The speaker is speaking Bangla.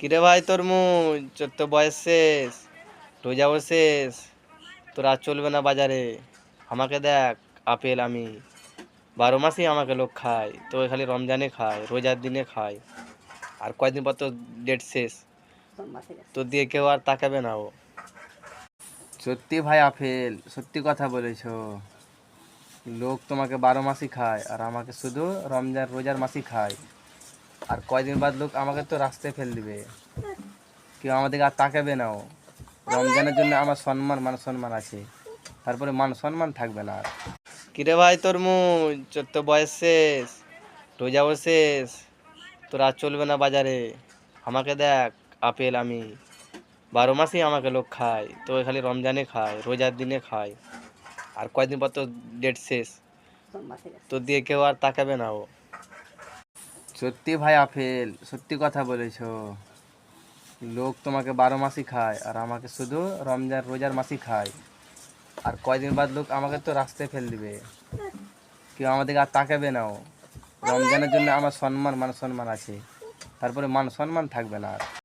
কিরে ভাই তরমুজ, তোর তো বয়স শেষ, রোজাও শেষ, তোর আর চলবে না বাজারে। আমাকে দেখ, আপেল আমি 12 মাসই আমাকে লোক খায়, তো খালি রমজানে খায়, রোজার দিনে খায়। আর কয়দিন পর তো ডেট শেষ, তো দিয়ে কেউ আর তাকাবে না ও। সত্যি ভাই আপেল, সত্যি কথা বলেছো। লোক তোমাকে 12 মাসই খায় আর আমাকে শুধু রমজান রোজার মাসই খায়। আর কয়দিন বাদ লোক আমাকে তো রাস্তায় ফেল দিবে, কেউ আমাদেরকে আর তাকাবে না ও। রমজানের জন্য আমার সম্মান মান সম্মান আছে, তারপরে মান সম্মান থাকবে না আর। কিরে ভাই তরমুজ, তোর তো বয়স শেষ, রোজাও শেষ, তোর আর চলবে না বাজারে। আমাকে দেখ, আপেল আমি 12 মাসই আমাকে লোক খায়, তো খালি রমজানে খায়, রোজার দিনে খায়। আর কয়দিন পর তো ডেট শেষ, তো দিয়ে কেউ আর তাকাবে না ও। সত্যি ভাই আপেল, সত্যি কথা বলেছো। লোক তোমাকে 12 মাসই খায় আর আমাকে শুধু রমজান রোজার মাসই খায়। আর কয়দিন বাদ লোক আমাকে তো রাস্তায় ফেল দিবে, কেউ আমাদেরকে আর তাকাবে না ও। রমজানের জন্য আমার সম্মান মান সম্মান আছে, তারপরে মান সম্মান থাকবে না আর।